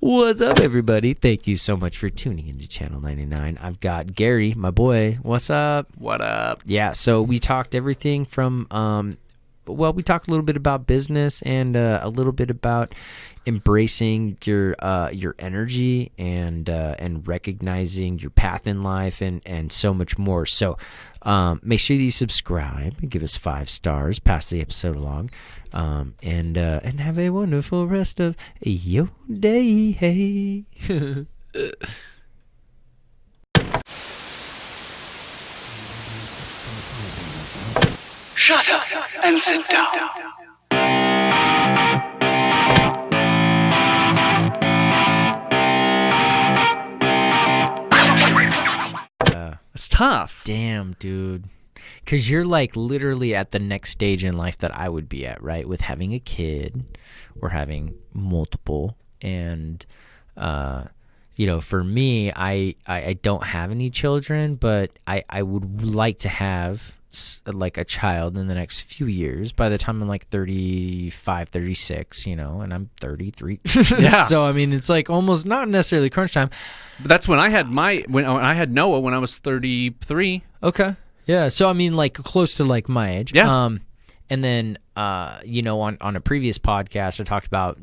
What's up, everybody? Thank you so much for tuning into Channel 99. I've got Gary, my boy. What's up? What up? Yeah, so we talked everything from, we talked a little bit about business and a little bit about embracing your energy and recognizing your path in life and so much more. So make sure that you subscribe and give us 5 stars, pass the episode along, and have a wonderful rest of your day. Hey. Shut up and sit down. It's tough. Damn, dude. Because you're like literally at the next stage in life that I would be at, right? With having a kid or having multiple. And, for me, I don't have any children, but I would like to have like a child in the next few years. By the time I'm like 35, 36, and I'm 33. Yeah. So, I mean, it's like almost not necessarily crunch time. But that's when I had when I had Noah when I was 33. Okay. Yeah. So, I mean, like close to like my age. Yeah. And then, on a previous podcast, I talked about,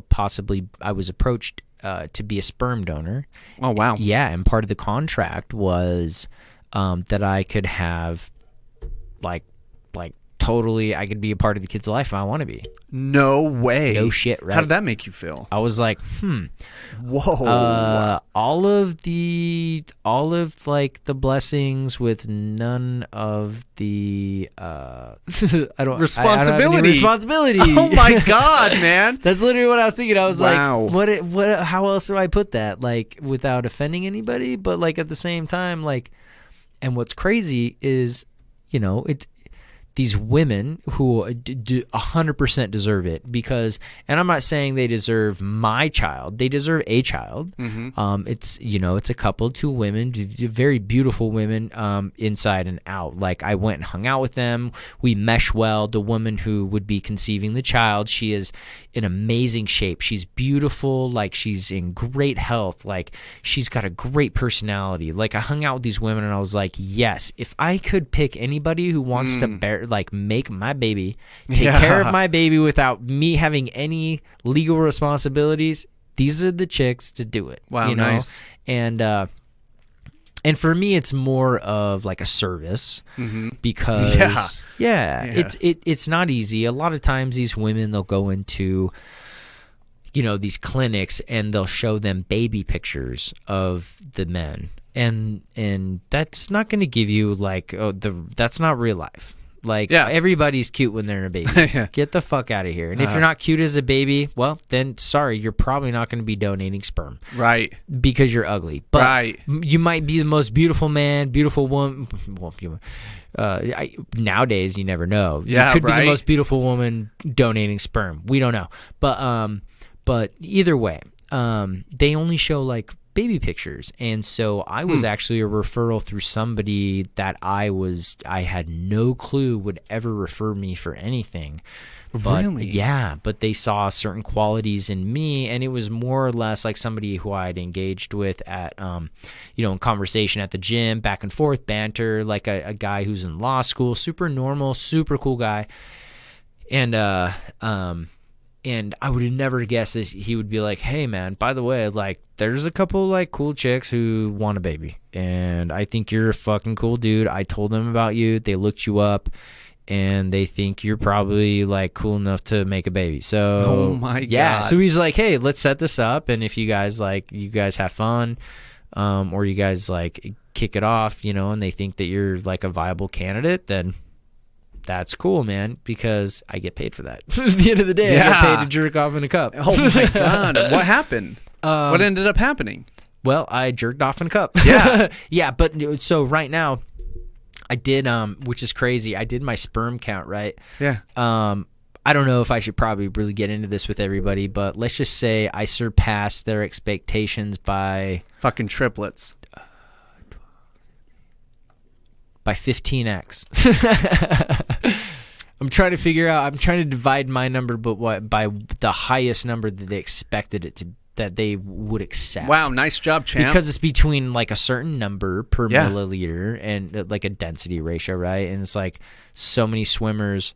possibly I was approached to be a sperm donor. Oh, wow. Yeah. And part of the contract was that I could have like totally, I could be a part of the kid's life if I want to be. No way. No shit, right? How did that make you feel? I was like, Whoa. all of like the blessings with none of the Responsibility. Responsibility. Oh my God, man. That's literally what I was thinking. I was Wow. like, what how else do I put that? Like without offending anybody, but like at the same time, like, and what's crazy is, these women who 100% deserve it because, and I'm not saying they deserve my child, they deserve a child. Mm-hmm. It's a couple, 2 women, very beautiful women, inside and out. Like I went and hung out with them. We mesh well. The woman who would be conceiving the child, she is in amazing shape. She's beautiful. Like she's in great health. Like she's got a great personality. Like I hung out with these women and I was like, yes, if I could pick anybody who wants to make my baby, take care of my baby without me having any legal responsibilities, these are the chicks to do it. Wow, nice. And for me, it's more of like a service because it's not easy. A lot of times these women, they'll go into these clinics and they'll show them baby pictures of the men, and that's not going to give you like that's not real life. Like, everybody's cute when they're a baby. Get the fuck out of here. And if you're not cute as a baby, well, then sorry, you're probably not going to be donating sperm. Right. Because you're ugly. But you might be the most beautiful man, beautiful woman. Well, nowadays, you never know. Yeah, you could be the most beautiful woman donating sperm. We don't know. But either way, they only show, like, baby pictures, and so I was actually a referral through somebody that I had no clue would ever refer me for anything. But, really? Yeah, but they saw certain qualities in me, and it was more or less like somebody who I'd engaged with at, in conversation at the gym, back and forth, banter, like a guy who's in law school, super normal, super cool guy, and I would have never guessed this. He would be like, hey, man, by the way, like, there's a couple, like, cool chicks who want a baby. And I think you're a fucking cool dude. I told them about you. They looked you up. And they think you're probably, like, cool enough to make a baby. So, oh, my God. So he's like, hey, let's set this up. And if you guys, like, have fun, or you guys, like, kick it off, and they think that you're, like, a viable candidate, then that's cool, man, because I get paid for that. At the end of the day, I get paid to jerk off in a cup. Oh, my God. What happened? What ended up happening? Well, I jerked off in a cup. Yeah. Yeah, but so right now, I did, which is crazy, I did my sperm count, right? Yeah. I don't know if I should probably really get into this with everybody, but let's just say I surpassed their expectations by... Fucking triplets. By 15x. I'm trying to divide my number, but by the highest number that they expected it that they would accept. Wow, nice job, champ. Because it's between like a certain number per Yeah. milliliter and like a density ratio, right? And it's like so many swimmers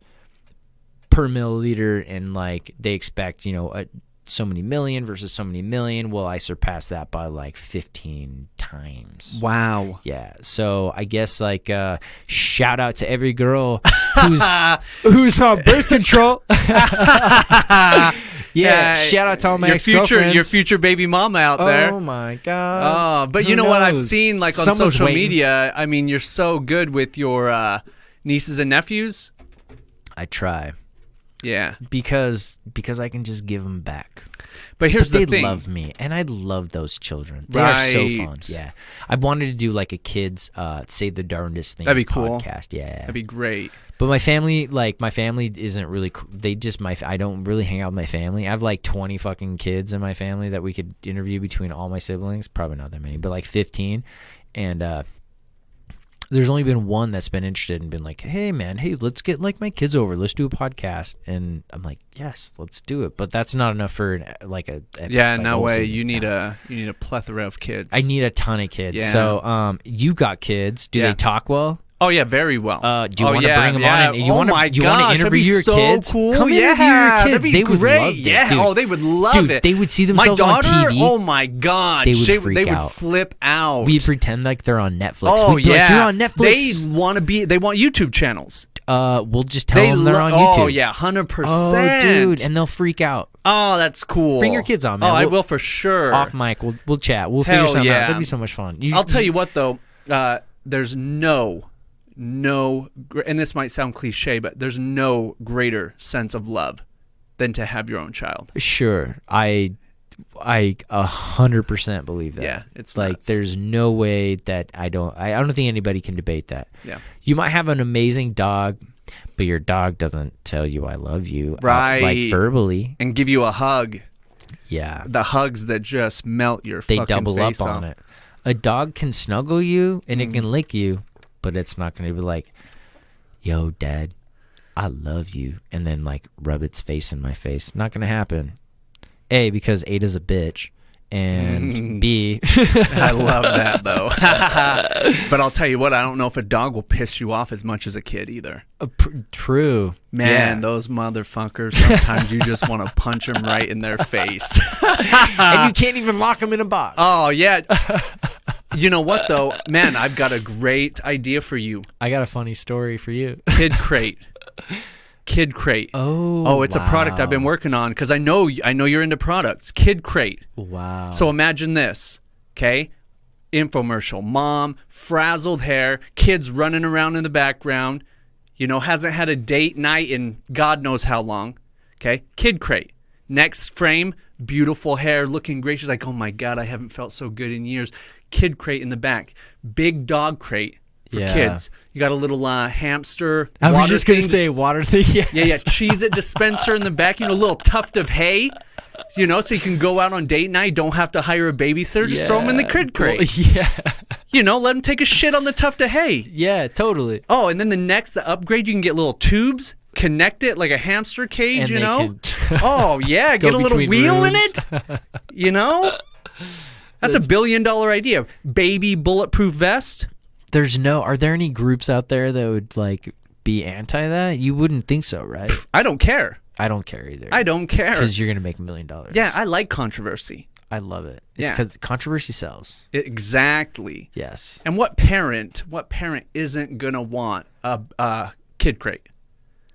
per milliliter, and like they expect, you know, so many million versus so many million. Well, I surpassed that by like 15 times. Wow. Yeah. So I guess like shout out to every girl who's on birth control. Yeah, shout out to all my ex-girlfriends. Your future baby mama out there. Oh my god. But Who you know what I've knows? seen like on Someone's social waiting. media? I mean, you're so good with your nieces and nephews. I try Yeah. because I can just give them back. But here's But the they thing. love me, and I love those children. They are so fun. Right. Yeah, I wanted to do like a kids say the darndest things That'd be cool. podcast. Yeah, That'd be great. but my family isn't really. They just I don't really hang out with my family. I have like 20 fucking kids in my family that we could interview between all my siblings. Probably not that many, but like 15, and there's only been one that's been interested and been like, hey man, hey, let's get like my kids over, let's do a podcast. And I'm like, yes, let's do it. But that's not enough for like a Yeah, like no whole way. season. You need a plethora of kids. I need a ton of kids. Yeah. So you got kids. Do Yeah. they talk well? Oh yeah, very well. Do you want to bring them on? And you oh want my to you gosh, want to that'd be interview your so kids? Cool. Come yeah, interview your kids. that'd be They would great. love this, yeah. dude. Oh, they would love Dude, it. they would see My themselves on daughter. TV. Oh my god, They would freak they would out. flip out. We pretend like they're on Netflix. Oh We'd be yeah, like, you're on Netflix. They want to be. They want YouTube channels. We'll just tell them they're on Oh YouTube. yeah, 100%. Oh, dude, and they'll freak out. Oh, that's cool. Bring your kids on, man. Oh, I We'll- will for sure. Off mic, we'll chat. We'll Hell figure something out. yeah. That'd be so much fun. I'll tell you what though, there's no, and this might sound cliche, but there's no greater sense of love than to have your own child. Sure, I 100% believe that. Yeah, it's like nuts. there's no way that I don't think anybody can debate that. Yeah. You might have an amazing dog, but your dog doesn't tell you I love you, Right. like verbally. And give you a hug. Yeah, The hugs that just melt your they fucking double face up on off. it. A dog can snuggle you and it can lick you, but it's not going to be like, yo, dad, I love you, and then like rub its face in my face. Not going to happen. A, because Ada's a bitch, and B, I love that though. But I'll tell you what, I don't know if a dog will piss you off as much as a kid either. True. Man, those motherfuckers, sometimes you just want to punch them right in their face. And you can't even lock them in a box. Oh, yeah. You know what, though? Man, I've got a great idea for you. I got a funny story for you. Kid Crate. Kid Crate. Oh, It's a product I've been working on because I know you're into products. Kid Crate. Wow. So imagine this, okay? Infomercial. Mom, frazzled hair, kids running around in the background, hasn't had a date night in God knows how long, okay? Kid Crate. Next frame, beautiful hair, looking great. She's like, oh my God, I haven't felt so good in years. Kid Crate in the back. Big dog crate for kids. You got a little hamster. I was water just going to thing. say water thing. Yes. Yeah. Cheez-It dispenser in the back. A little tuft of hay. So you can go out on date night. Don't have to hire a babysitter. Just throw them in the Kid Crate. Yeah. Let them take a shit on the tuft of hay. Yeah, totally. Oh, and then the upgrade, you can get little tubes, connect it like a hamster cage, And they can Oh, yeah, go get a little between wheel in rooms. it. That's a $1 billion idea. Baby bulletproof vest. Are there any groups out there that would like be anti that? You wouldn't think so, right? I don't care. I don't care either. I don't care. Because you're going to make $1 million. Yeah, I like controversy. I love it. It's Yeah. because controversy sells. Exactly. Yes. And what parent isn't going to want a Kid Crate?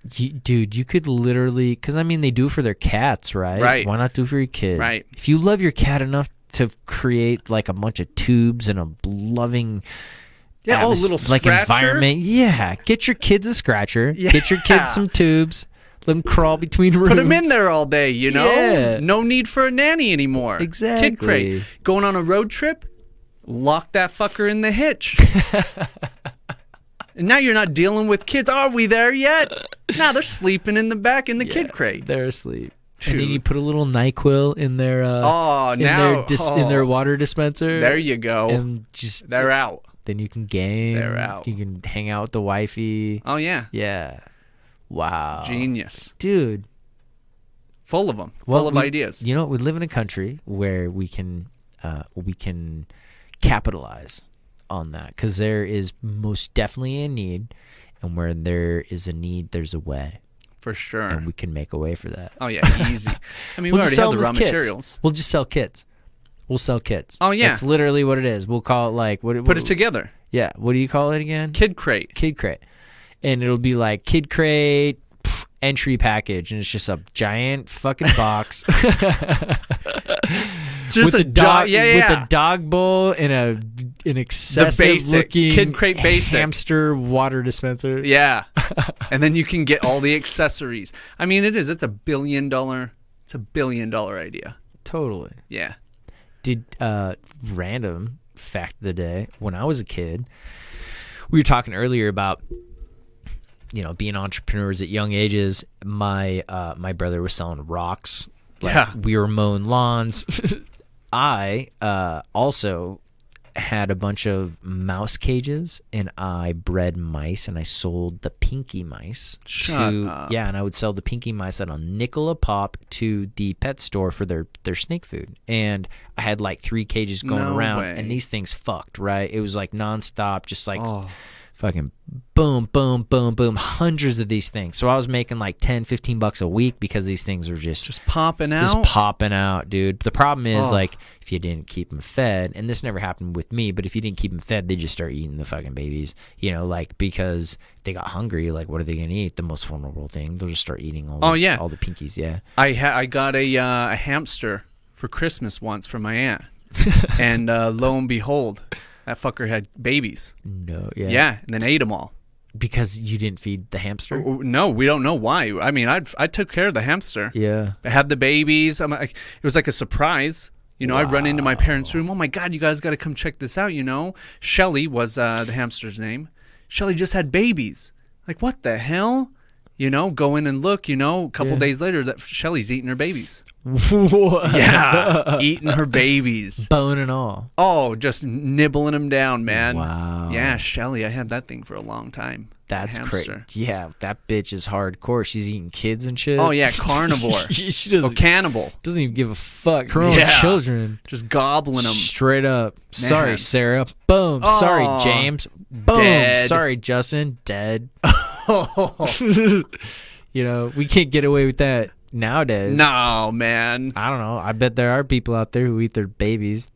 Dude, you could literally, because they do it for their cats, right? Right. Why not do it for your kid? Right. If you love your cat enough to create like a bunch of tubes and a loving, little like scratcher? environment. Yeah, get your kids a scratcher. Yeah. Get your kids some tubes. Let them crawl between rooms. Put them in there all day, Yeah. No need for a nanny anymore. Exactly. Kid Crate. Going on a road trip, lock that fucker in the hitch. And now you're not dealing with kids. Are we there yet? Now they're sleeping in the back in the Kid Crate. They're asleep. Dude. And then you put a little NyQuil in their in their water dispenser. There you go. And just They're out. then you can game. They're out. You can hang out with the wifey. Oh yeah. Yeah. Wow. Genius. Dude. Full of them. Well, full of ideas. You know, we live in a country where we can capitalize on that, because there is most definitely a need, and where there is a need, there's a way. For sure. And we can make a way for that. Oh, yeah, easy. I mean, we already have the raw materials. We'll just sell kits. We'll sell kits. Oh, yeah. That's literally what it is. We'll call it like... Put it together. Yeah. What do you call it again? Kid crate. Kid crate. And it'll be like Kid crate entry package, and it's just a giant fucking box. It's just a dog, with a dog bowl and an excessive looking Kid crate basic hamster water dispenser. Yeah. And then you can get all the accessories. I mean, it's a $1 billion idea. Totally. Yeah. Random fact of the day, when I was a kid, we were talking earlier about, you know, being entrepreneurs at young ages. My brother was selling rocks. We were mowing lawns. I also had a bunch of mouse cages, and I bred mice, and I sold the pinky mice. Shut up. Yeah, and I would sell the pinky mice at a nickel a pop to the pet store for their snake food. And I had like 3 cages going around, and these things fucked, right? It was like nonstop, just like fucking boom, boom, boom, boom, hundreds of these things. So I was making like $10-15 a week because these things were just popping out. Just popping out, dude. The problem is like, if you didn't keep them fed, and this never happened with me, but if you didn't keep them fed, they just start eating the fucking babies, you know, like, because if they got hungry, like, what are they gonna eat? The most vulnerable thing. They'll just start eating all the pinkies. Yeah. I got a hamster for Christmas once from my aunt, and lo and behold, that fucker had babies. No, yeah. Yeah, and then ate them all. Because you didn't feed the hamster? No, we don't know why. I mean, I took care of the hamster. Yeah. I had the babies. It was like a surprise. You know, I'd run into my parents' room. Oh, my God, you guys got to come check this out, you know. Shelly was the hamster's name. Shelly just had babies. Like, what the hell? You know, go in and look, you know, a couple days later, that Shelly's eating her babies. What? Yeah, eating her babies. Bone and all. Oh, just nibbling them down, man. Wow. Yeah, Shelly, I had that thing for a long time. That's crazy. Yeah, that bitch is hardcore. She's eating kids and shit. Oh, yeah, carnivore. She doesn't, cannibal. Doesn't even give a fuck. Her own children. Just gobbling them. Straight up. Man. Sorry, Sarah. Boom. Oh, sorry, James. Boom. Dead. Sorry, Justin. Dead. You know, we can't get away with that nowadays. No, man. I don't know. I bet there are people out there who eat their babies.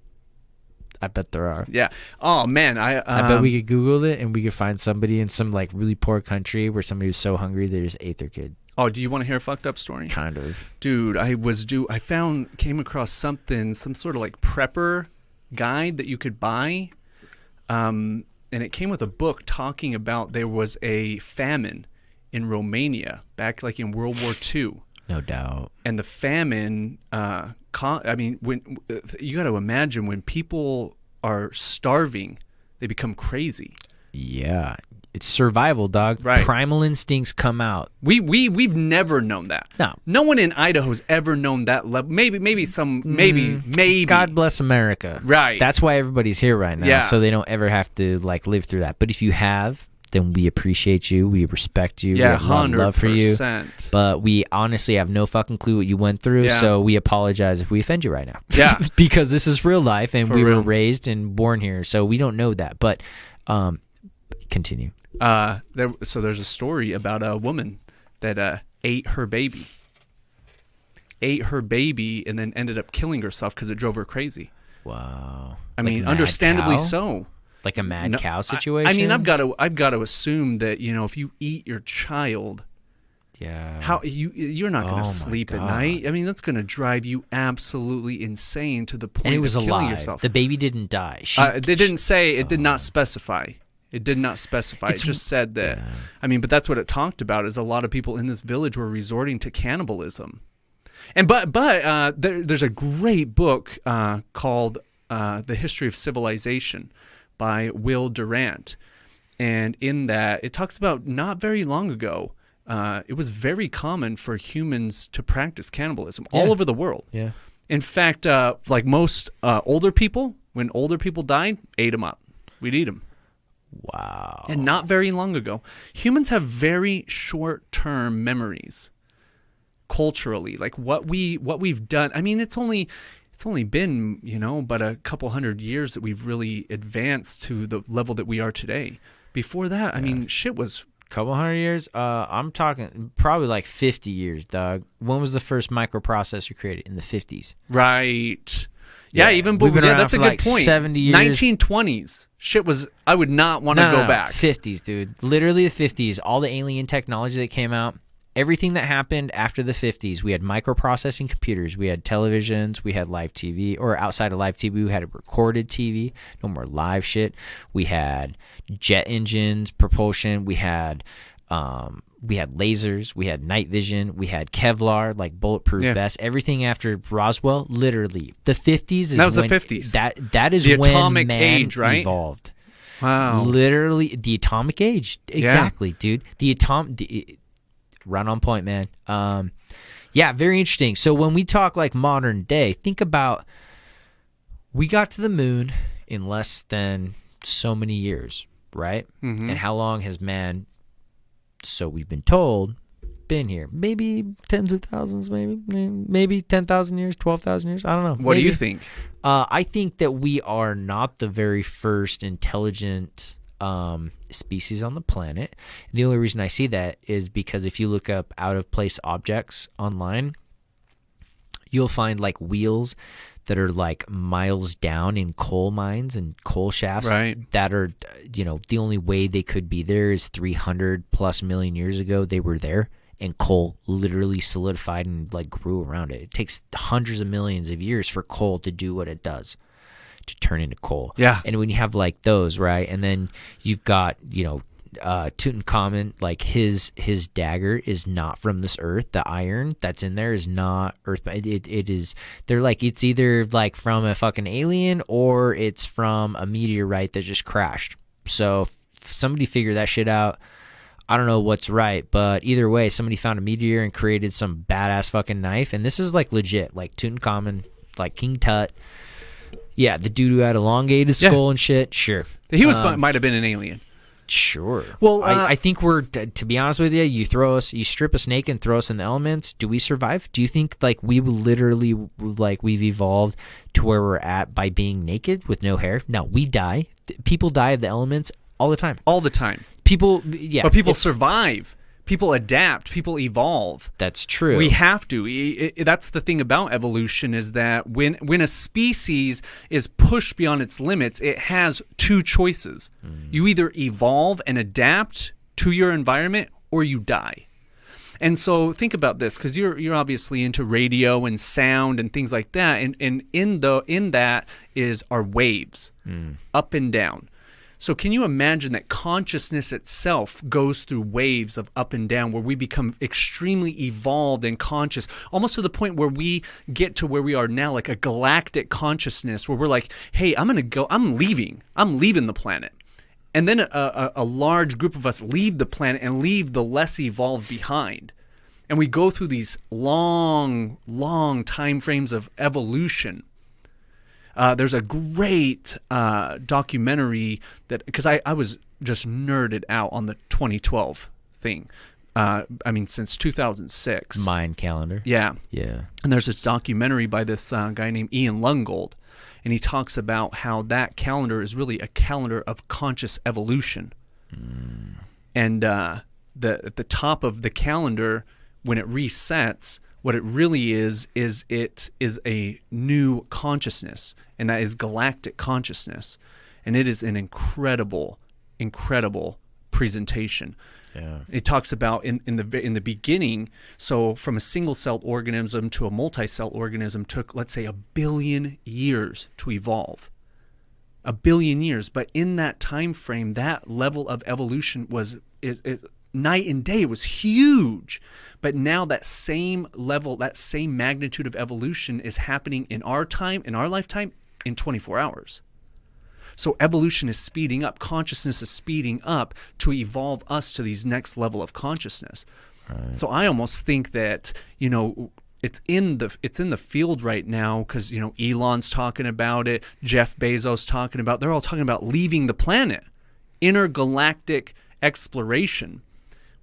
I bet there are. Yeah. Oh, man. I bet we could Google it, and we could find somebody in some like really poor country where somebody was so hungry they just ate their kid. Oh, do you want to hear a fucked up story? Kind of. Dude, came across some sort of like prepper guide that you could buy. And it came with a book talking about there was a famine in Romania back like in World War II. No doubt. And the famine, when you got to imagine when people are starving, they become crazy. Yeah. It's survival, dog. Right. Primal instincts come out. We've never known that. No one in Idaho's ever known that level. Maybe. God bless America. Right. That's why everybody's here right now. Yeah. So they don't ever have to like live through that. But if you have, then we appreciate you. We respect you. Yeah, we have a lot of love for you. 100%. But we honestly have no fucking clue what you went through. Yeah. So we apologize if we offend you right now. Yeah. Because this is real life, and we real. were raised and born here. So we don't know that. But continue. There's a story about a woman that ate her baby, and then ended up killing herself because it drove her crazy. Wow. I mean, understandably cow? So. Like a mad cow situation. I mean, I've got to assume that, you know, if you eat your child, how you're not going to sleep at night. I mean, that's going to drive you absolutely insane to the point and it was of killing alive. yourself. The baby didn't die. They didn't say. It did not specify. It did not specify. It just said that. Yeah. I mean, but that's what it talked about. Is a lot of people in this village were resorting to cannibalism. And but there's a great book called The History of Civilization by Will Durant. And in that, it talks about not very long ago, it was very common for humans to practice cannibalism all over the world. Yeah. In fact, like most older people, when older people died, ate them up. We'd eat them. Wow. And not very long ago. Humans have very short-term memories. culturally, like what we've done. I mean, it's only been, but a couple hundred years that we've really advanced to the level that we are today. Before that, I mean, shit was couple hundred years. I'm talking probably like 50 years, dog. When was the first microprocessor created? In the 50s. Right. Yeah, even we've been around that's for a good like point. 70 years. 1920s. Shit was. I would not want to go back. 50s, dude. Literally the 50s. All the alien technology that came out. Everything that happened after the 50s, we had microprocessing computers, we had televisions, we had live TV, or outside of live TV, we had a recorded TV, no more live shit. We had jet engines, propulsion, we had lasers, we had night vision, we had Kevlar, like bulletproof vests. Everything after Roswell, literally, the 50s is that was when the 50s. That is the when atomic man age, right? evolved. Wow. Literally, the atomic age. Exactly, dude. Right on point, man. Yeah, very interesting. So when we talk like modern day, think about we got to the moon in less than so many years, right? Mm-hmm. And how long has man, so we've been told, been here? Maybe tens of thousands, maybe 10,000 years, 12,000 years. I don't know. What do you think? I think that we are not the very first intelligent species on the planet. The only reason I see that is because if you look up out of place objects online, you'll find like wheels that are like miles down in coal mines and coal shafts, right, that are, the only way they could be there is 300 plus million years ago they were there, and coal literally solidified and like grew around it. It takes hundreds of millions of years for coal to do what it does, to turn into coal. Yeah. And when you have like those, right, and then you've got, Tutankhamun, like his dagger is not from this earth. The iron that's in there is not earth, but it is, they're like, it's either like from a fucking alien or it's from a meteorite that just crashed. So if somebody figured that shit out, I don't know what's right, but either way, somebody found a meteor and created some badass fucking knife, and this is like legit, like Tutankhamun, like King Tut. Yeah, the dude who had elongated skull and shit. Sure, he might have been an alien. Sure. Well, I think we're, to be honest with you, you strip a snake and throw us in the elements. Do we survive? Do you think like we literally, like we've evolved to where we're at by being naked with no hair? No, we die. People die of the elements all the time. All the time. People, yeah. But people survive. People adapt. People evolve. That's true. We have to. That's the thing about evolution, is that when a species is pushed beyond its limits, it has two choices. You either evolve and adapt to your environment, or you die. And so think about this, because you're obviously into radio and sound and things like that, and in that is our waves, up and down. So can you imagine that consciousness itself goes through waves of up and down, where we become extremely evolved and conscious, almost to the point where we get to where we are now, like a galactic consciousness, where we're like, hey, I'm leaving the planet. And then a large group of us leave the planet and leave the less evolved behind. And we go through these long, long time frames of evolution. There's a great documentary that, because I was just nerded out on the 2012 thing. Since 2006. Mayan calendar. Yeah. Yeah. And there's this documentary by this guy named Ian Lungold, and he talks about how that calendar is really a calendar of conscious evolution. And at the top of the calendar, when it resets, what it really is it is a new consciousness, and that is galactic consciousness. And it is an incredible, incredible presentation. Yeah. It talks about in the beginning, so from a single-celled organism to a multi-celled organism took, let's say, 1 billion years to evolve. 1 billion years. But in that time frame, that level of evolution was night and day. It was huge. But now that same level, that same magnitude of evolution is happening in our time, in our lifetime, in 24 hours. So evolution is speeding up. Consciousness is speeding up to evolve us to these next level of consciousness. Right. So I almost think that, it's in the field right now, because, Elon's talking about it, Jeff Bezos talking about, they're all talking about leaving the planet, intergalactic exploration.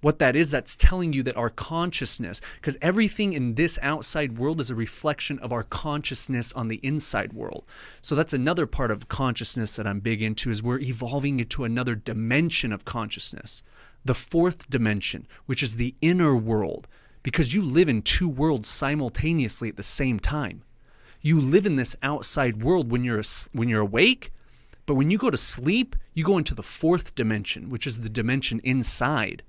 What that is, that's telling you that our consciousness, because everything in this outside world is a reflection of our consciousness on the inside world. So that's another part of consciousness that I'm big into, is we're evolving into another dimension of consciousness. The fourth dimension, which is the inner world, because you live in two worlds simultaneously at the same time. You live in this outside world when you're awake, but when you go to sleep, you go into the fourth dimension, which is the dimension inside.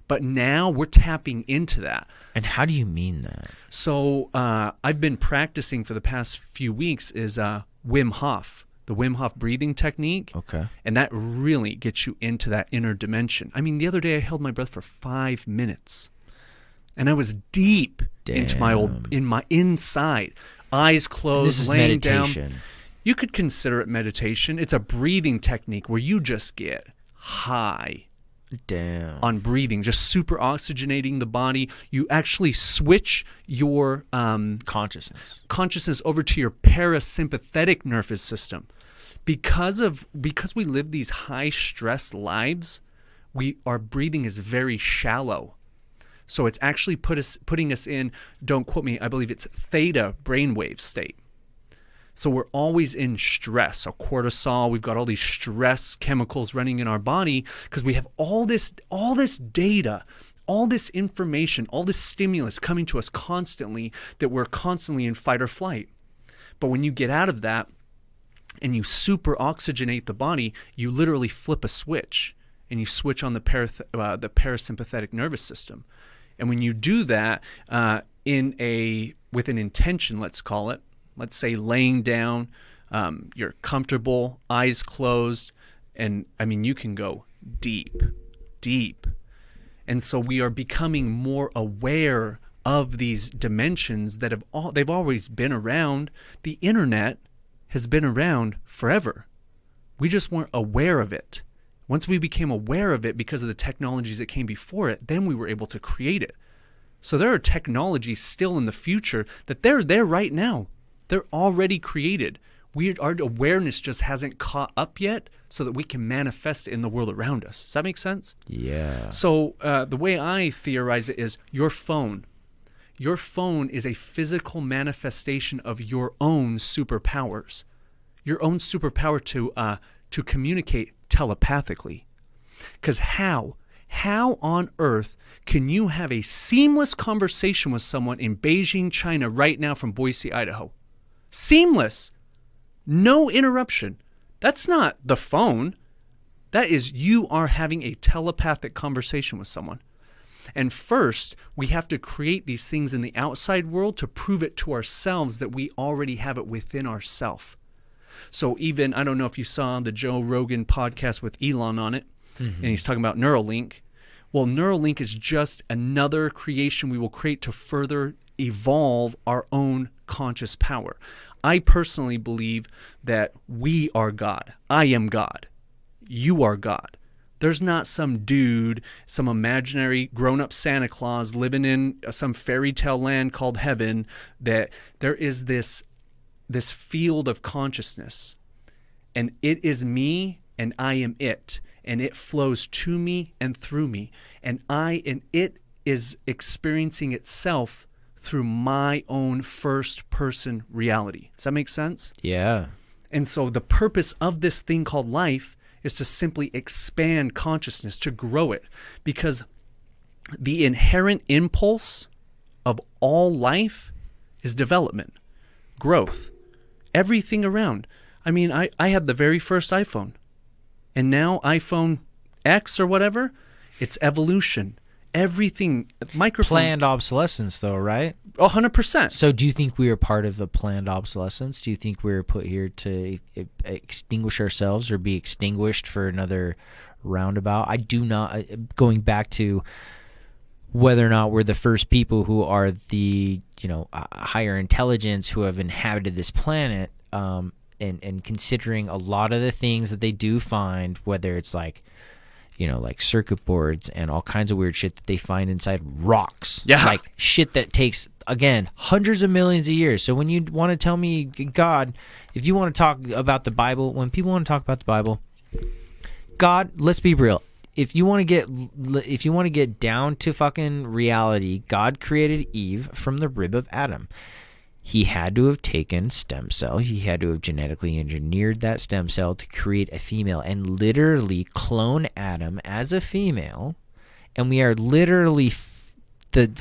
But now we're tapping into that. And how do you mean that? So I've been practicing for the past few weeks is Wim Hof, the Wim Hof breathing technique. Okay. And that really gets you into that inner dimension. I mean, the other day I held my breath for 5 minutes. And I was deep into my inside. Eyes closed, this is laying meditation. down. You could consider it meditation. It's a breathing technique where you just get high. Damn. On breathing, just super oxygenating the body. You actually switch your consciousness over to your parasympathetic nervous system. Because we live these high stress lives, our breathing is very shallow. So it's actually putting us in, don't quote me, I believe it's theta brainwave state. So we're always in stress, so cortisol, we've got all these stress chemicals running in our body because we have all this data, all this information, all this stimulus coming to us constantly that we're constantly in fight or flight. But when you get out of that and you super oxygenate the body, you literally flip a switch and you switch on the parasympathetic nervous system. And when you do that with an intention, let's call it, let's say laying down, you're comfortable, eyes closed, and I mean, you can go deep, deep. And so we are becoming more aware of these dimensions that they've always been around. The internet has been around forever. We just weren't aware of it. Once we became aware of it because of the technologies that came before it, then we were able to create it. So there are technologies still in the future that they're there right now. They're already created. Our awareness just hasn't caught up yet so that we can manifest it in the world around us. Does that make sense? Yeah. So the way I theorize it is your phone. Your phone is a physical manifestation of your own superpowers. Your own superpower to communicate telepathically. Because how on earth can you have a seamless conversation with someone in Beijing, China right now from Boise, Idaho? Seamless. No interruption. That's not the phone. That is, you are having a telepathic conversation with someone. And first, we have to create these things in the outside world to prove it to ourselves that we already have it within ourselves. So even, I don't know if you saw the Joe Rogan podcast with Elon on it, and he's talking about Neuralink. Well, Neuralink is just another creation we will create to further evolve our own conscious power. I personally believe that we are God. I am God. You are God. There's not some dude, some imaginary grown-up Santa Claus living in some fairy tale land called heaven. That there is this field of consciousness, and it is me and I am it, and it flows to me and through me, and it is experiencing itself through my own first-person reality. Does that make sense? Yeah. And so the purpose of this thing called life is to simply expand consciousness, to grow it, because the inherent impulse of all life is development, growth, everything around. I mean, I had the very first iPhone, and now iPhone X or whatever, it's evolution. Everything, microphone. Planned obsolescence, though, right? 100%. So do you think we are part of the planned obsolescence? Do you think we were put here to extinguish ourselves or be extinguished for another roundabout? I do not. Going back to whether or not we're the first people who are the higher intelligence who have inhabited this planet, and considering a lot of the things that they do find, whether it's like circuit boards and all kinds of weird shit that they find inside rocks. Yeah. Like shit that takes, again, hundreds of millions of years. So when you want to tell me God, if you want to talk about the Bible, when people want to talk about the Bible, God, let's be real. if you want to get down to fucking reality, God created Eve from the rib of Adam. He had to have taken stem cell. He had to have genetically engineered that stem cell to create a female and literally clone Adam as a female. And we are literally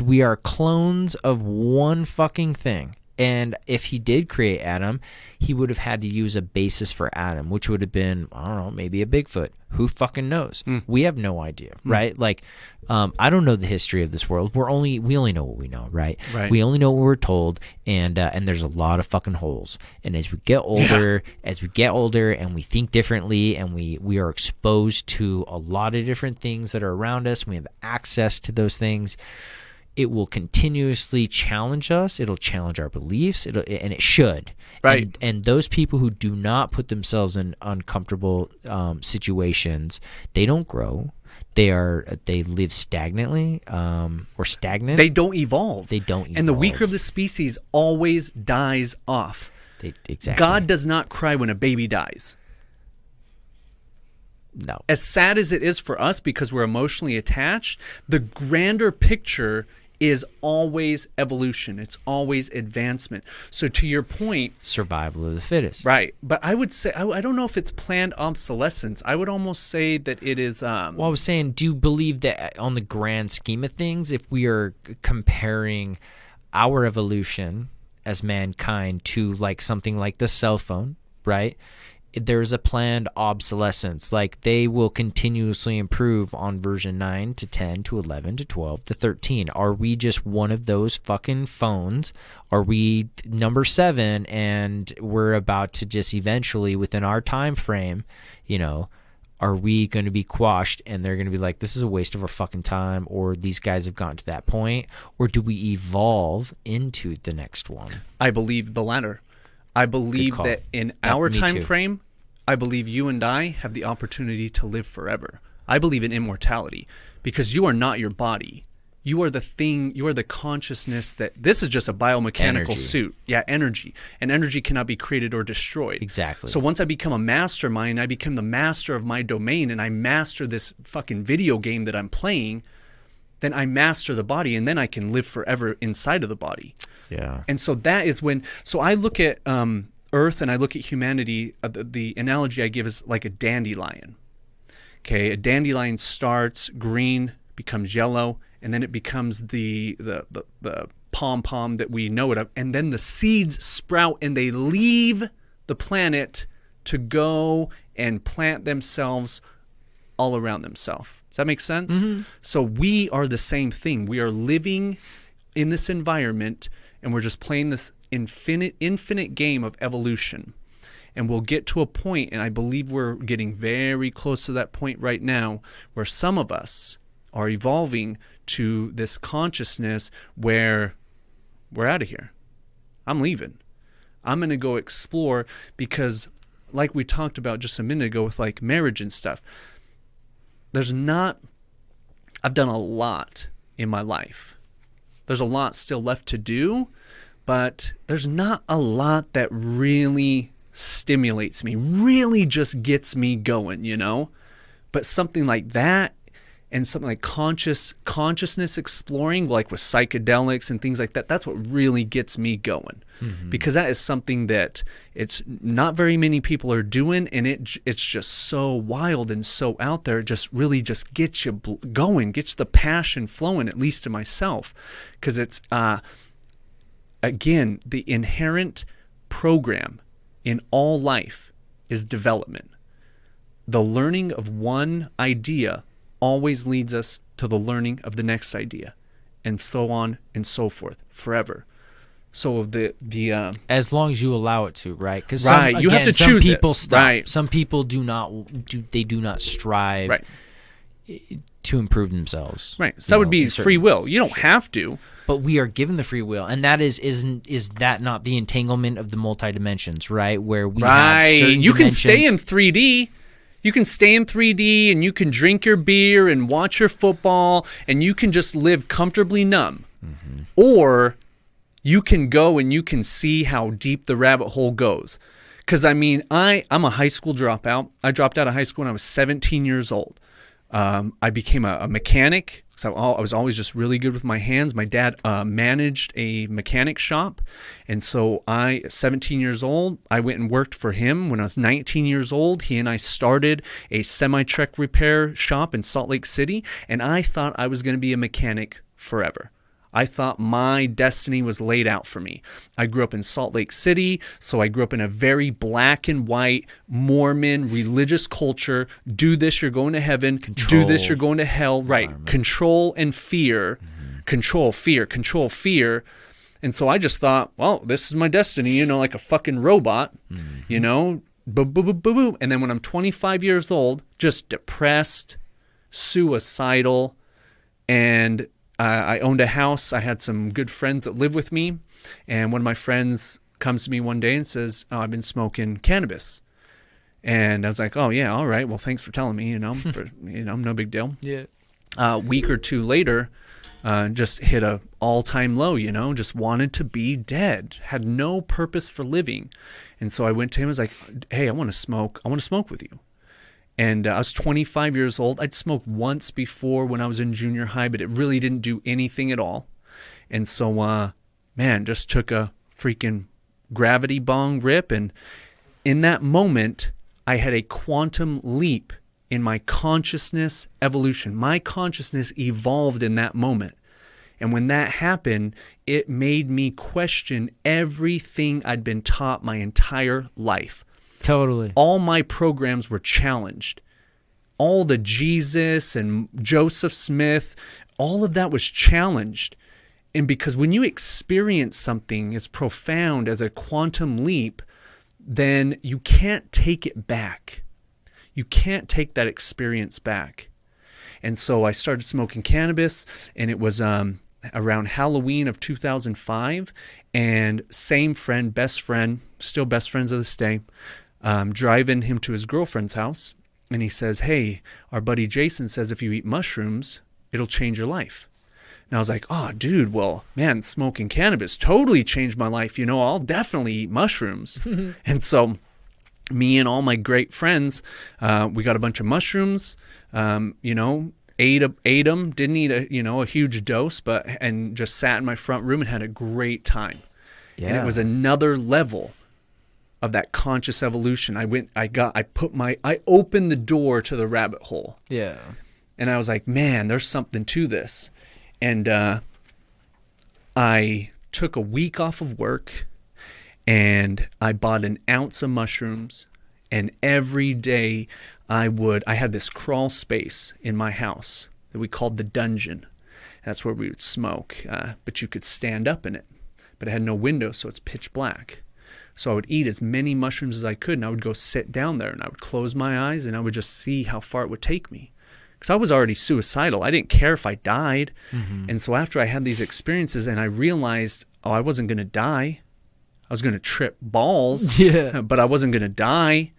we are clones of one fucking thing. And if he did create Adam, he would have had to use a basis for Adam, which would have been, I don't know, maybe a Bigfoot. Who fucking knows? We have no idea, right? Like, I don't know the history of this world. We only know what we know, right? We only know what we're told, and there's a lot of fucking holes. And as we get older, and we think differently, and we are exposed to a lot of different things that are around us, and we have access to those things. It will continuously challenge us. It'll challenge our beliefs, and it should. Right. And those people who do not put themselves in uncomfortable situations, they don't grow. They live stagnantly or stagnant. They don't evolve. And the weaker of the species always dies off. Exactly. God does not cry when a baby dies. No. As sad as it is for us because we're emotionally attached, the grander picture is always evolution. It's always advancement. So to your point, survival of the fittest. Right. But I would say, I don't know if it's planned obsolescence. I would almost say that it is... well, I was saying, do you believe that on the grand scheme of things, if we are comparing our evolution as mankind to like something like the cell phone, right? There's a planned obsolescence. Like they will continuously improve on version 9 to 10 to 11 to 12 to 13. Are we just one of those fucking phones? Are we number 7 and we're about to just eventually within our time frame, are we going to be quashed and they're going to be like, this is a waste of our fucking time, or these guys have gotten to that point? Or do we evolve into the next one? I believe the latter. I believe that in our time frame, I believe you and I have the opportunity to live forever. I believe in immortality because you are not your body. You are the thing, you are the consciousness that this is just a biomechanical suit. Yeah, energy. And energy cannot be created or destroyed. Exactly. So once I become a mastermind, I become the master of my domain and I master this fucking video game that I'm playing, then I master the body and then I can live forever inside of the body. Yeah. And so that is when, so I look at Earth and I look at humanity, the analogy I give is like a dandelion. Okay, a dandelion starts green, becomes yellow, and then it becomes the pom-pom that we know it of. And then the seeds sprout and they leave the planet to go and plant themselves all around themselves. Does that make sense? Mm-hmm. So we are the same thing. We are living in this environment and we're just playing this infinite game of evolution. And we'll get to a point, and I believe we're getting very close to that point right now, where some of us are evolving to this consciousness where we're out of here. I'm leaving. I'm going to go explore because, like we talked about just a minute ago with like marriage and stuff, I've done a lot in my life. There's a lot still left to do, but there's not a lot that really stimulates me, really just gets me going, But something like that and something like consciousness exploring, like with psychedelics and things like that, that's what really gets me going. Mm-hmm. Because that is something that it's not very many people are doing, and it's just so wild and so out there. It just really just gets you going, gets the passion flowing, at least to myself. Because it's, again, the inherent program in all life is development. The learning of one idea always leads us to the learning of the next idea, and so on and so forth, forever. So the as long as you allow it to, right? Because you have to choose people it. Stop. Right. Some people do not strive to improve themselves. Right. So that would be free will. You don't have to. But we are given the free will, and that is that not the entanglement of the multi-dimensions, right? Where we have certain you can dimensions. stay in 3D. You can stay in 3D, and you can drink your beer and watch your football, and you can just live comfortably numb. Mm-hmm. Or you can go and you can see how deep the rabbit hole goes. Because, I'm a high school dropout. I dropped out of high school when I was 17 years old. I became a mechanic. So I was always just really good with my hands. My dad managed a mechanic shop. And so at 17 years old, I went and worked for him. When I was 19 years old, he and I started a semi-truck repair shop in Salt Lake City. And I thought I was going to be a mechanic forever. I thought my destiny was laid out for me. I grew up in Salt Lake City, so I grew up in a very black and white Mormon religious culture. Do this, you're going to heaven. Do this, you're going to hell. Right. Control and fear. Control, fear, control, fear. And so I just thought, well, this is my destiny, you know, like a fucking robot, you know, boom, boom, boom, boom, boom. And then when I'm 25 years old, just depressed, suicidal, and I owned a house. I had some good friends that lived with me. And one of my friends comes to me one day and says, oh, I've been smoking cannabis. And I was like, oh, yeah, all right. Well, thanks for telling me, you know, no big deal. Yeah. A week or two later, just hit a all-time low, you know, just wanted to be dead, had no purpose for living. And so I went to him, I was like, hey, I want to smoke with you. And I was 25 years old. I'd smoked once before when I was in junior high, but it really didn't do anything at all. And so, just took a freaking gravity bong rip. And in that moment, I had a quantum leap in my consciousness evolution. My consciousness evolved in that moment. And when that happened, it made me question everything I'd been taught my entire life. Totally. All my programs were challenged. All the Jesus and Joseph Smith, all of that was challenged. And because when you experience something as profound as a quantum leap, then you can't take it back. You can't take that experience back. And so I started smoking cannabis, and it was around Halloween of 2005. And same friend, best friend, still best friends to this day, driving him to his girlfriend's house, and he says, hey, our buddy Jason says if you eat mushrooms, it'll change your life. And I was like, oh, dude, well, man, smoking cannabis totally changed my life. You know, I'll definitely eat mushrooms. And so me and all my great friends, we got a bunch of mushrooms, you know, ate them, didn't eat a huge dose, and just sat in my front room and had a great time. Yeah. And it was another level of that conscious evolution. I opened the door to the rabbit hole. Yeah. And I was like, man, there's something to this. And I took a week off of work, and I bought an ounce of mushrooms, and every day I had this crawl space in my house that we called the dungeon. That's where we would smoke, but you could stand up in it. But it had no window, so it's pitch black. So I would eat as many mushrooms as I could, and I would go sit down there, and I would close my eyes, and I would just see how far it would take me. Because I was already suicidal. I didn't care if I died. Mm-hmm. And so after I had these experiences, and I realized, I wasn't going to die. I was going to trip balls, but I wasn't going to die.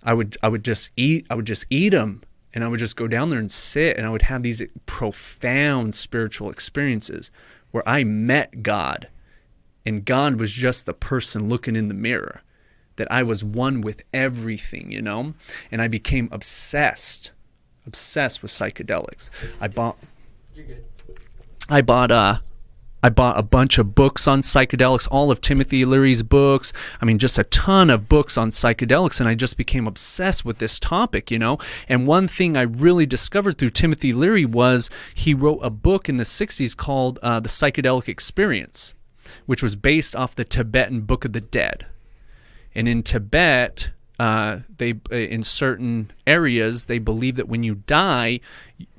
I would just eat them, and I would just go down there and sit, and I would have these profound spiritual experiences where I met God. And God was just the person looking in the mirror, that I was one with everything, you know? And I became obsessed with psychedelics. I bought a bunch of books on psychedelics, all of Timothy Leary's books. I mean, just a ton of books on psychedelics, and I just became obsessed with this topic, you know? And one thing I really discovered through Timothy Leary was he wrote a book in the 60s called The Psychedelic Experience, which was based off the Tibetan Book of the Dead. And in Tibet, in certain areas, they believe that when you die,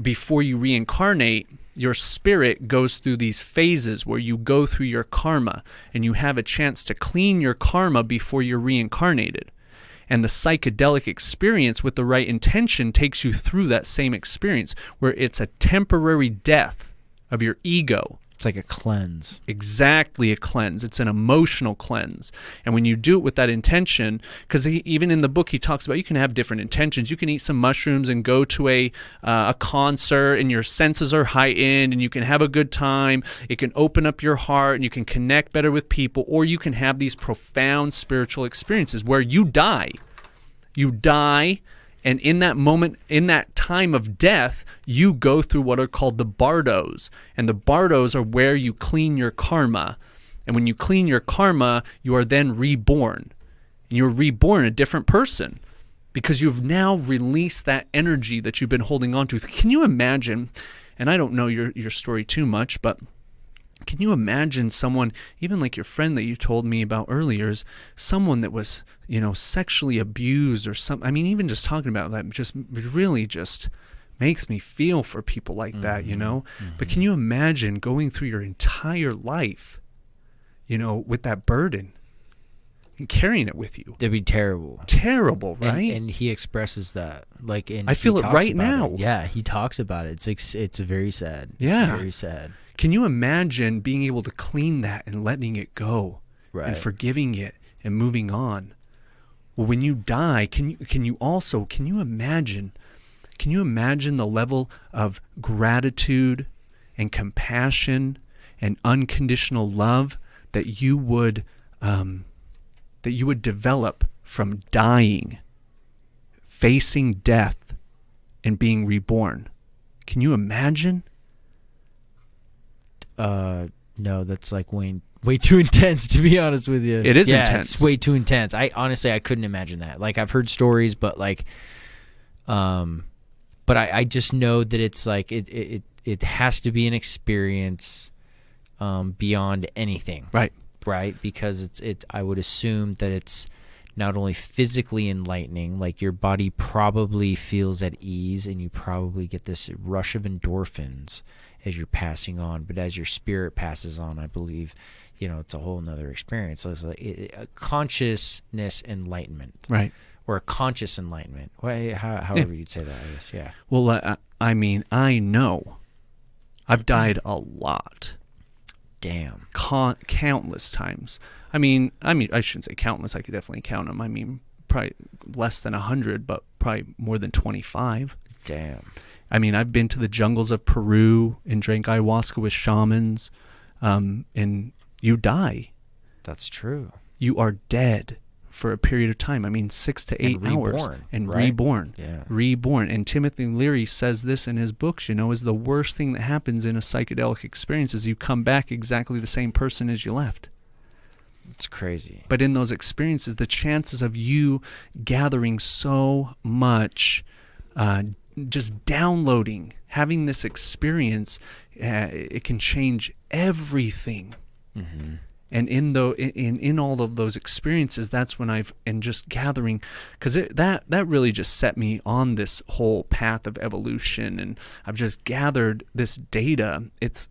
before you reincarnate, your spirit goes through these phases where you go through your karma, and you have a chance to clean your karma before you're reincarnated. And the psychedelic experience with the right intention takes you through that same experience, where it's a temporary death of your ego. It's like a cleanse. Exactly, a cleanse. It's an emotional cleanse. And when you do it with that intention, because even in the book he talks about you can have different intentions. You can eat some mushrooms and go to a concert, and your senses are heightened, and you can have a good time. It can open up your heart, and you can connect better with people. Or you can have these profound spiritual experiences where you die. You die, And in that moment, in that time of death, you go through what are called the bardos. And the bardos are where you clean your karma. And when you clean your karma, you are then reborn. And you're reborn a different person because you've now released that energy that you've been holding on to. Can you imagine, and I don't know your story too much, but can you imagine someone, even like your friend that you told me about earlier, is someone that was, sexually abused or something? I mean, even just talking about that just really just makes me feel for people like that, But can you imagine going through your entire life, with that burden and carrying it with you? That'd be terrible. Terrible, right? And he expresses that, I feel it right now. Yeah, he talks about it. It's very sad. It's very sad. Can you imagine being able to clean that and letting it go, right, and forgiving it and moving on? Well, when you die, can you imagine the level of gratitude and compassion and unconditional love that you would develop from dying, facing death, and being reborn? Can you imagine? No, that's like way too intense, to be honest with you. It is intense. It's way too intense. I couldn't imagine that. Like, I've heard stories, but I just know that it's like it has to be an experience beyond anything. Right, because I would assume that it's not only physically enlightening, like your body probably feels at ease and you probably get this rush of endorphins as you're passing on, but as your spirit passes on, I believe, it's a whole nother experience. So it's like a consciousness enlightenment, right, or a conscious enlightenment, however you'd say that, I guess. Yeah. Well, I know I've died a lot. Damn. Countless times. I mean, I shouldn't say countless. I could definitely count them. I mean, probably less than 100, but probably more than 25. Damn. I mean, I've been to the jungles of Peru and drank ayahuasca with shamans, and you die. That's true. You are dead for a period of time. I mean, 6 to 8 hours. And right? Reborn. Yeah. Reborn. And Timothy Leary says this in his books, is the worst thing that happens in a psychedelic experience is you come back exactly the same person as you left. It's crazy. But in those experiences, the chances of you gathering so much, just downloading, having this experience, it can change everything. Mm-hmm. And in all of those experiences, that's when just gathering, because that really just set me on this whole path of evolution, and I've just gathered this data. It's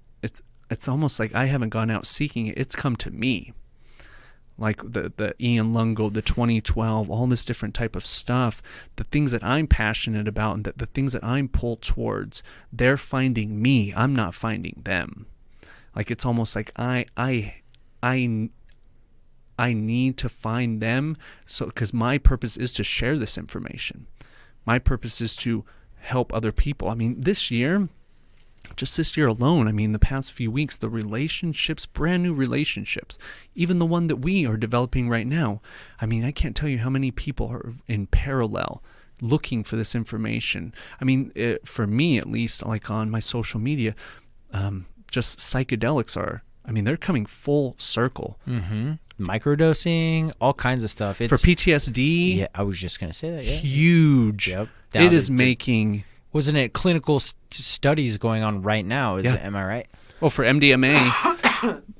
almost like I haven't gone out seeking it; it's come to me. Like the Ian Lungo, the 2012, all this different type of stuff, the things that I'm passionate about, and the things that I'm pulled towards, they're finding me. I'm not finding them. Like, it's almost like I need to find them, because my purpose is to share this information. My purpose is to help other people. I mean, just this year alone, I mean, the past few weeks, the relationships, brand new relationships, even the one that we are developing right now. I mean, I can't tell you how many people are in parallel looking for this information. I mean, for me, at least, like on my social media, just psychedelics they're coming full circle. Mm-hmm. Microdosing, all kinds of stuff. For PTSD. Yeah, I was just going to say that. Yeah. Huge. Yep. It is making... Wasn't it clinical studies going on right now? Am I right? Oh, for MDMA.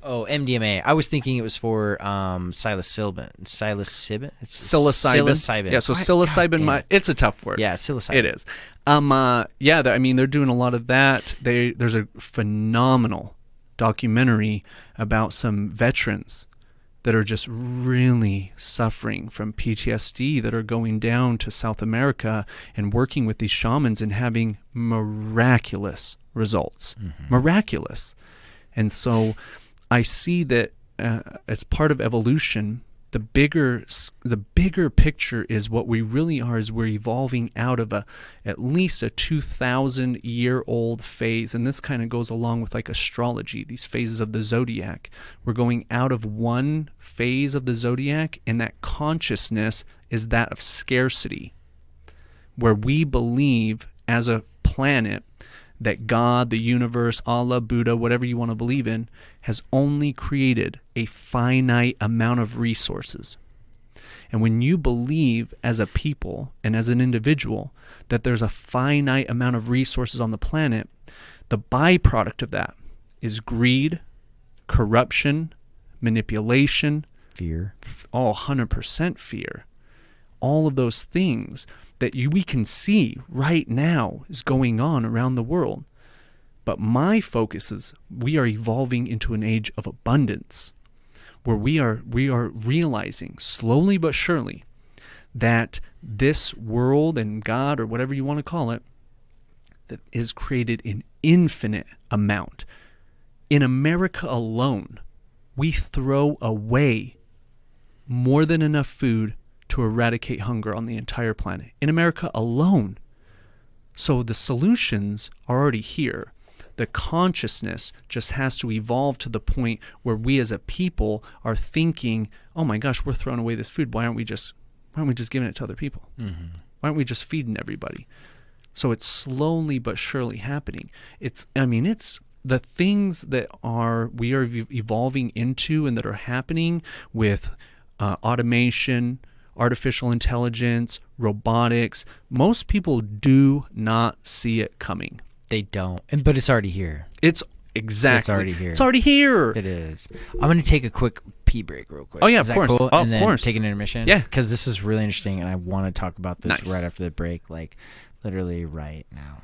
Oh, MDMA. I was thinking it was for psilocybin. Psilocybin? Psilocybin. Yeah, so psilocybin, it's a tough word. Yeah, psilocybin. It is. They're doing a lot of that. There's a phenomenal documentary about some veterans that are just really suffering from PTSD, that are going down to South America and working with these shamans and having miraculous results. Mm-hmm. Miraculous. And so I see that as part of evolution, the bigger picture is what we really are, is we're evolving out of at least a 2,000-year-old phase. And this kind of goes along with like astrology, these phases of the zodiac. We're going out of one phase of the zodiac, and that consciousness is that of scarcity. where we believe as a planet that God, the universe, Allah, Buddha, whatever you want to believe in, has only created a finite amount of resources. And when you believe as a people and as an individual that there's a finite amount of resources on the planet, the byproduct of that is greed, corruption, manipulation, Fear. 100% fear. All of those things that we can see right now is going on around the world. But my focus is we are evolving into an age of abundance, where we are realizing slowly but surely that this world and God, or whatever you want to call it, that is created in infinite amount. In America alone, we throw away more than enough food to eradicate hunger on the entire planet. In America alone. So the solutions are already here. The consciousness just has to evolve to the point where we as a people are thinking, oh my gosh, we're throwing away this food. Why aren't we just giving it to other people? Mm-hmm. Why aren't we just feeding everybody? So it's slowly but surely happening. It's the things that we are evolving into and that are happening with automation, artificial intelligence, robotics. Most people do not see it coming. They don't. But it's already here. It's already here. It's already here. It is. I'm going to take a quick pee break real quick. Oh, yeah, is of that course. Cool? Oh, and of then course. take an intermission. Yeah. Because this is really interesting, and I want to talk about this Nice. right after the break, like literally right now.